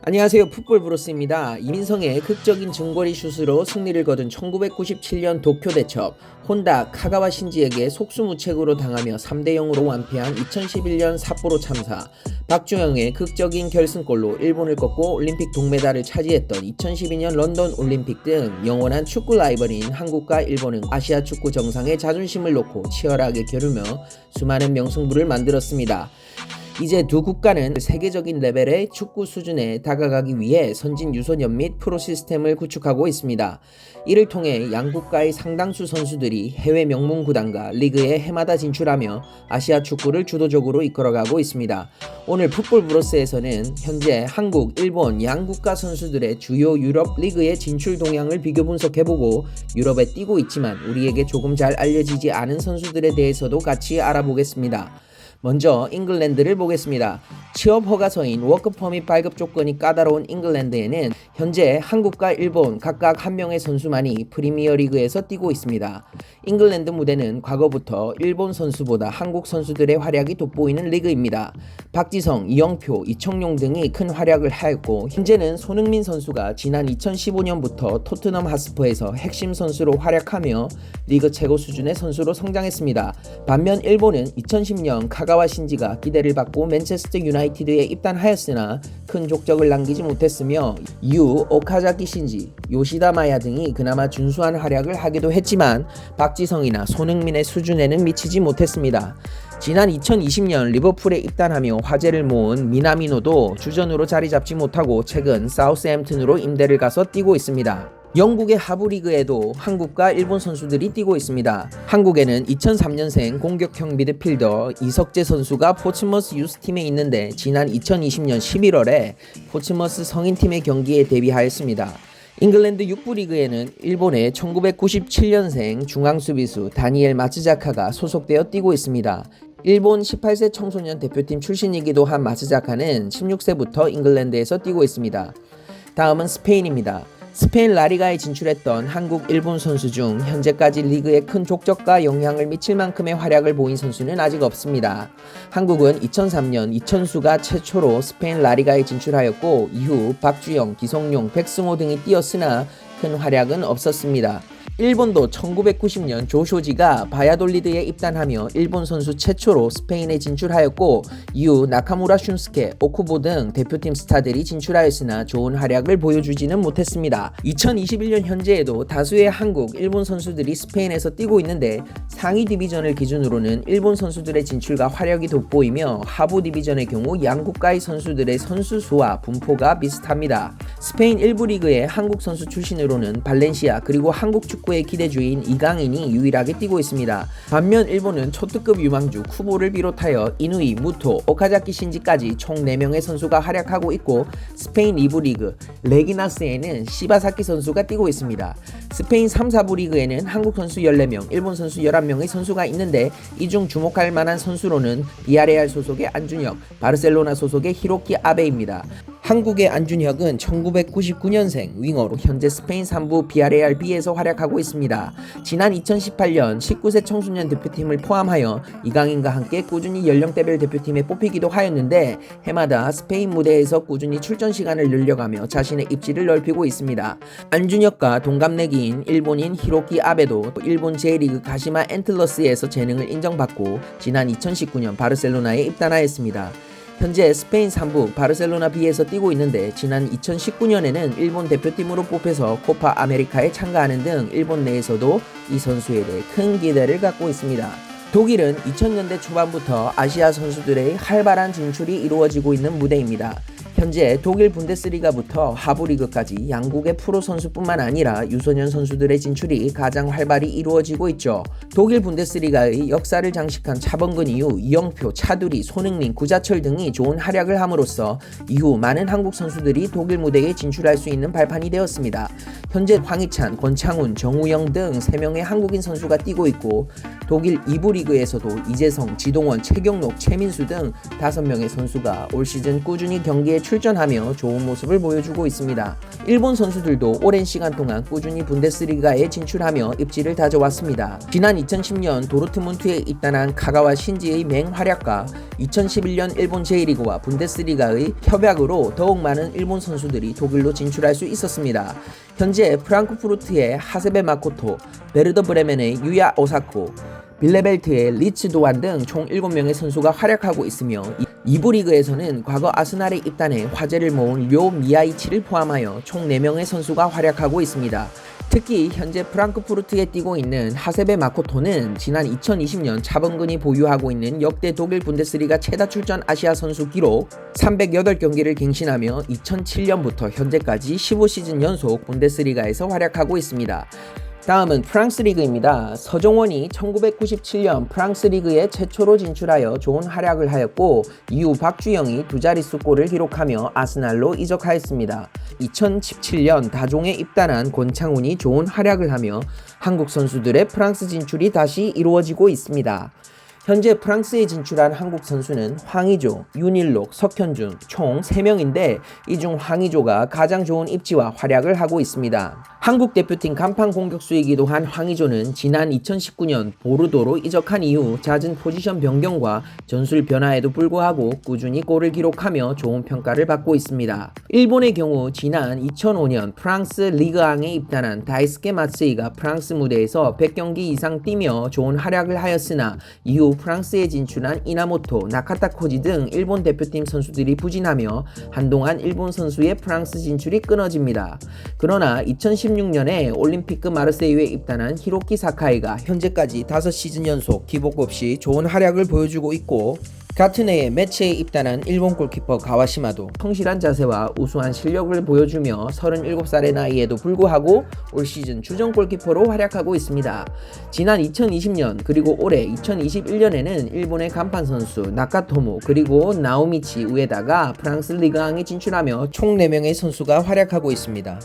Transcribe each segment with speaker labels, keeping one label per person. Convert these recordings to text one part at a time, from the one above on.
Speaker 1: 안녕하세요. 풋볼브로스입니다. 이민성의 극적인 중거리 슛으로 승리를 거둔 1997년 도쿄 대첩, 혼다 카가와 신지에게 속수무책으로 당하며 3대0으로 완패한 2011년 삿포로 참사, 박주영의 극적인 결승골로 일본을 꺾고 올림픽 동메달을 차지했던 2012년 런던 올림픽 등 영원한 축구 라이벌인 한국과 일본은 아시아 축구 정상의 자존심을 놓고 치열하게 겨루며 수많은 명승부를 만들었습니다. 이제 두 국가는 세계적인 레벨의 축구 수준에 다가가기 위해 선진 유소년 및 프로 시스템을 구축하고 있습니다. 이를 통해 양국가의 상당수 선수들이 해외 명문 구단과 리그에 해마다 진출하며 아시아 축구를 주도적으로 이끌어가고 있습니다. 오늘 풋볼브로스에서는 현재 한국, 일본 양국가 선수들의 주요 유럽 리그의 진출 동향을 비교 분석해보고 유럽에 뛰고 있지만 우리에게 조금 잘 알려지지 않은 선수들에 대해서도 같이 알아보겠습니다. 먼저 잉글랜드를 보겠습니다. 취업 허가서인 워크퍼밋 발급 조건이 까다로운 잉글랜드에는 현재 한국과 일본 각각 한 명의 선수만이 프리미어리그에서 뛰고 있습니다. 잉글랜드 무대는 과거부터 일본 선수보다 한국 선수들의 활약이 돋보이는 리그입니다. 박지성, 이영표, 이청용 등이 큰 활약을 하였고 현재는 손흥민 선수가 지난 2015년부터 토트넘 하스퍼에서 핵심 선수로 활약하며 리그 최고 수준의 선수로 성장했습니다. 반면 일본은 2010년 카가와 신지가 기대를 받고 맨체스터 유나이티드에 입단하였으나 큰 족적을 남기지 못했으며 이후 오카자키 신지, 요시다 마야 등이 그나마 준수한 활약을 하기도 했지만 박지성이나 손흥민의 수준에는 미치지 못했습니다. 지난 2020년 리버풀에 입단하며 화제를 모은 미나미노도 주전으로 자리 잡지 못하고 최근 사우스햄튼으로 임대를 가서 뛰고 있습니다. 영국의 하부리그에도 한국과 일본 선수들이 뛰고 있습니다. 한국에는 2003년생 공격형 미드필더 이석재 선수가 포츠머스 유스팀에 있는데 지난 2020년 11월에 포츠머스 성인팀의 경기에 데뷔하였습니다. 잉글랜드 6부 리그에는 일본의 1997년생 중앙수비수 다니엘 마츠자카가 소속되어 뛰고 있습니다. 일본 18세 청소년 대표팀 출신이기도 한 마츠자카는 16세부터 잉글랜드에서 뛰고 있습니다. 다음은 스페인입니다. 스페인 라리가에 진출했던 한국, 일본 선수 중 현재까지 리그에 큰 족적과 영향을 미칠 만큼의 활약을 보인 선수는 아직 없습니다. 한국은 2003년 이천수가 최초로 스페인 라리가에 진출하였고 이후 박주영, 기성용, 백승호 등이 뛰었으나 큰 활약은 없었습니다. 일본도 1990년 조쇼지가 바야돌리드에 입단하며 일본 선수 최초로 스페인에 진출하였고 이후 나카무라 슌스케, 오쿠보 등 대표팀 스타들이 진출하였으나 좋은 활약을 보여주지는 못했습니다. 2021년 현재에도 다수의 한국, 일본 선수들이 스페인에서 뛰고 있는데 상위 디비전을 기준으로는 일본 선수들의 진출과 활약이 돋보이며 하부 디비전의 경우 양국가의 선수들의 선수 수와 분포가 비슷합니다. 스페인 1부 리그의 한국 선수 출신으로는 발렌시아 그리고 한국 축구의 기대주인 이강인이 유일하게 뛰고 있습니다. 반면 일본은 초특급 유망주 쿠보를 비롯하여 이누이, 무토, 오카자키 신지까지 총 4명의 선수가 활약하고 있고 스페인 2부 리그 레기나스에는 시바사키 선수가 뛰고 있습니다. 스페인 3, 4부 리그에는 한국 선수 14명, 일본 선수 11명의 선수가 있는데 이 중 주목할 만한 선수로는 비아레알 소속의 안준혁, 바르셀로나 소속의 히로키 아베입니다. 한국의 안준혁은 1999년생 윙어로 현재 스페인 3부 비아레알 B에서 활약하고 있습니다. 지난 2018년 19세 청소년 대표팀을 포함하여 이강인과 함께 꾸준히 연령대별 대표팀에 뽑히기도 하였는데 해마다 스페인 무대에서 꾸준히 출전 시간을 늘려가며 자신의 입지를 넓히고 있습니다. 안준혁과 동갑내기인 일본인 히로키 아베도 일본 J리그 가시마 엔틀러스에서 재능을 인정받고 지난 2019년 바르셀로나에 입단하였습니다. 현재 스페인 3부 바르셀로나 B에서 뛰고 있는데 지난 2019년에는 일본 대표팀으로 뽑혀서 코파 아메리카에 참가하는 등 일본 내에서도 이 선수에 대해 큰 기대를 갖고 있습니다. 독일은 2000년대 초반부터 아시아 선수들의 활발한 진출이 이루어지고 있는 무대입니다. 현재 독일 분데스리가부터 하부리그까지 양국의 프로 선수뿐만 아니라 유소년 선수들의 진출이 가장 활발히 이루어지고 있죠. 독일 분데스리가의 역사를 장식한 차범근 이후 이영표, 차두리, 손흥민, 구자철 등이 좋은 활약을 함으로써 이후 많은 한국 선수들이 독일 무대에 진출할 수 있는 발판이 되었습니다. 현재 황희찬, 권창훈, 정우영 등 3명의 한국인 선수가 뛰고 있고 독일 2부 리그에서도 이재성, 지동원, 최경록, 최민수 등 5명의 선수가 올 시즌 꾸준히 경기에 출전하며 좋은 모습을 보여주고 있습니다. 일본 선수들도 오랜 시간 동안 꾸준히 분데스리가에 진출하며 입지를 다져왔습니다. 지난 2010년 도르트문트에 입단한 카가와 신지의 맹활약과 2011년 일본 J리그와 분데스리가의 협약으로 더욱 많은 일본 선수들이 독일로 진출할 수 있었습니다. 현재 프랑크푸르트의 하세베 마코토, 베르더 브레멘의 유야 오사코, 빌레벨트의 리츠 도안 등 총 7명의 선수가 활약하고 있으며 2부 리그에서는 과거 아스날에 입단해 화제를 모은 료 미야이치를 포함하여 총 4명의 선수가 활약하고 있습니다. 특히 현재 프랑크푸르트에 뛰고 있는 하세베 마코토는 지난 2020년 차범근이 보유하고 있는 역대 독일 분데스리가 최다 출전 아시아 선수 기록 308경기를 갱신하며 2007년부터 현재까지 15시즌 연속 분데스리가에서 활약하고 있습니다. 다음은 프랑스 리그입니다. 서정원이 1997년 프랑스 리그에 최초로 진출하여 좋은 활약을 하였고 이후 박주영이 두 자릿수 골을 기록하며 아스날로 이적하였습니다. 2017년 다종에 입단한 권창훈이 좋은 활약을 하며 한국 선수들의 프랑스 진출이 다시 이루어지고 있습니다. 현재 프랑스에 진출한 한국 선수는 황의조, 윤일록, 석현준 총 3명인데 이 중 황의조가 가장 좋은 입지와 활약을 하고 있습니다. 한국 대표팀 간판 공격수이기도 한 황의조는 지난 2019년 보르도로 이적한 이후 잦은 포지션 변경과 전술 변화에도 불구하고 꾸준히 골을 기록하며 좋은 평가를 받고 있습니다. 일본의 경우 지난 2005년 프랑스 리그앙에 입단한 다이스케 마츠이가 프랑스 무대에서 100경기 이상 뛰며 좋은 활약을 하였으나 이후 프랑스에 진출한 이나모토, 나카타코지 등 일본 대표팀 선수들이 부진하며 한동안 일본 선수의 프랑스 진출이 끊어집니다. 그러나 2016년에 올림피크 마르세유에 입단한 히로키 사카이가 현재까지 5시즌 연속 기복 없이 좋은 활약을 보여주고 있고 같은 해에 매치에 입단한 일본 골키퍼 가와시마도 성실한 자세와 우수한 실력을 보여주며 37살의 나이에도 불구하고 올 시즌 주전 골키퍼로 활약하고 있습니다. 지난 2020년 그리고 올해 2021년에는 일본의 간판 선수 나카토모 그리고 나오미치 우에다가 프랑스 리그앙에 진출하며 총 4명의 선수가 활약하고 있습니다.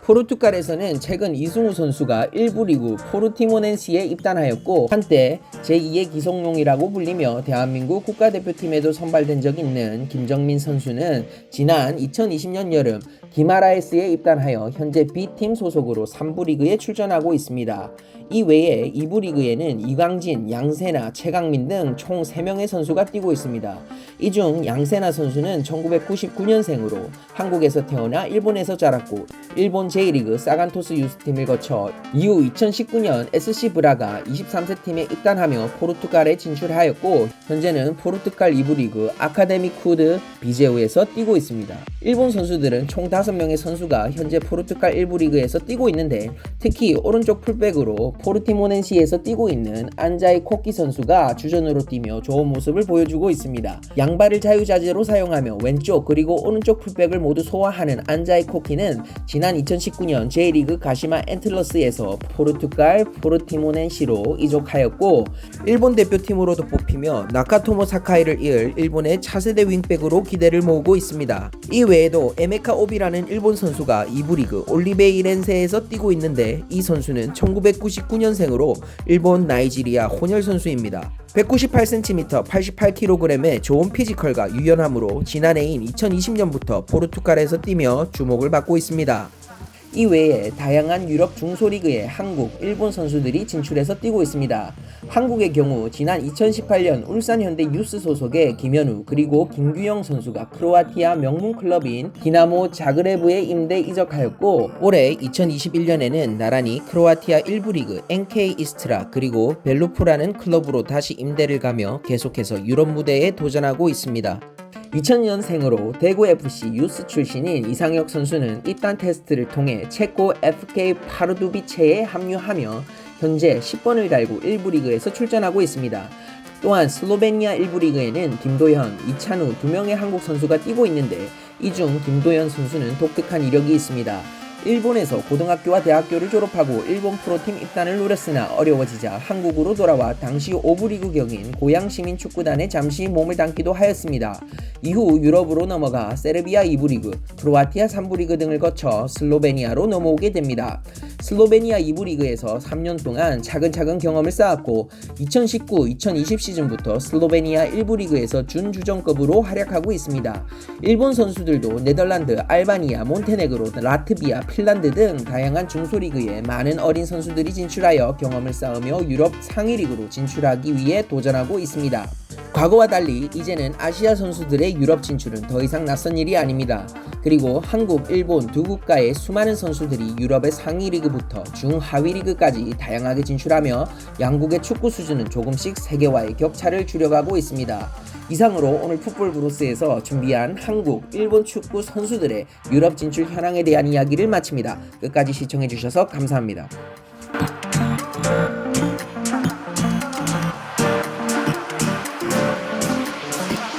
Speaker 1: 포르투갈에서는 최근 이승우 선수가 1부 리그 포르티모넨시에 입단하였고 한때 제2의 기성용이라고 불리며 대한민국 국가대표팀에도 선발된 적이 있는 김정민 선수는 지난 2020년 여름 기마라에스에 입단하여 현재 B팀 소속으로 3부 리그에 출전하고 있습니다. 이 외에 2부 리그에는 이광진, 양세나, 최강민 등 총 3명의 선수가 뛰고 있습니다. 이 중 양세나 선수는 1999년생으로 한국에서 태어나 일본에서 자랐고 일본 J리그 사간토스 유스팀을 거쳐 이후 2019년 SC 브라가 23세 팀에 입단하며 포르투갈에 진출하였고 현재는 포르투갈 2부 리그 아카데미 쿠드 비제우에서 뛰고 있습니다. 일본 선수들은 총 5명의 선수가 현재 포르투갈 1부 리그에서 뛰고 있는데 특히 오른쪽 풀백으로 포르티모넨시에서 뛰고 있는 안자이 코키 선수가 주전으로 뛰며 좋은 모습을 보여주고 있습니다. 양발을 자유자재로 사용하며 왼쪽 그리고 오른쪽 풀백을 모두 소화하는 안자이 코키는 지난 2019년 J리그 가시마 엔틀러스에서 포르투갈 포르티모넨시로 이적하였고 일본 대표팀으로도 뽑히며 나카토모 사카이를 이을 일본의 차세대 윙백으로 기대를 모으고 있습니다. 이 외에도 에메카 오비라는 일본 선수가 2부 리그 올리베이렌세에서 뛰고 있는데 이 선수는 1999년생으로 일본 나이지리아 혼혈 선수입니다. 198cm, 88kg의 좋은 피지컬과 유연함으로 지난해인 2020년부터 포르투갈에서 뛰며 주목을 받고 있습니다. 이 외에 다양한 유럽 중소리그에 한국, 일본 선수들이 진출해서 뛰고 있습니다. 한국의 경우 지난 2018년 울산현대 유스 소속의 김현우 그리고 김규영 선수가 크로아티아 명문 클럽인 디나모 자그레브에 임대 이적하였고 올해 2021년에는 나란히 크로아티아 1부 리그 NK 이스트라 그리고 벨루프라는 클럽으로 다시 임대를 가며 계속해서 유럽 무대에 도전하고 있습니다. 2000년생으로 대구FC 유스 출신인 이상혁 선수는 입단 테스트를 통해 체코 FK 파르두비체에 합류하며 현재 10번을 달고 1부 리그에서 출전하고 있습니다. 또한 슬로베니아 1부 리그에는 김도현, 이찬우 2명의 한국 선수가 뛰고 있는데 이 중 김도현 선수는 독특한 이력이 있습니다. 일본에서 고등학교와 대학교를 졸업하고 일본 프로팀 입단을 노렸으나 어려워지자 한국으로 돌아와 당시 5부 리그 격인 고양 시민축구단에 잠시 몸을 담기도 하였습니다. 이후 유럽으로 넘어가 세르비아 2부 리그, 크로아티아 3부 리그 등을 거쳐 슬로베니아로 넘어오게 됩니다. 슬로베니아 2부 리그에서 3년 동안 차근차근 경험을 쌓았고 2019-2020 시즌부터 슬로베니아 1부 리그에서 준주전급으로 활약하고 있습니다. 일본 선수들도 네덜란드, 알바니아, 몬테네그로, 라트비아, 핀란드 등 다양한 중소리그에 많은 어린 선수들이 진출하여 경험을 쌓으며 유럽 상위 리그로 진출하기 위해 도전하고 있습니다. 과거와 달리 이제는 아시아 선수들의 유럽 진출은 더 이상 낯선 일이 아닙니다. 그리고 한국, 일본 두 국가의 수많은 선수들이 유럽의 상위 리그부터 중하위 리그까지 다양하게 진출하며 양국의 축구 수준은 조금씩 세계와의 격차를 줄여가고 있습니다. 이상으로 오늘 풋볼 브로스에서 준비한 한국, 일본 축구 선수들의 유럽 진출 현황에 대한 이야기를 마칩니다. 끝까지 시청해주셔서 감사합니다.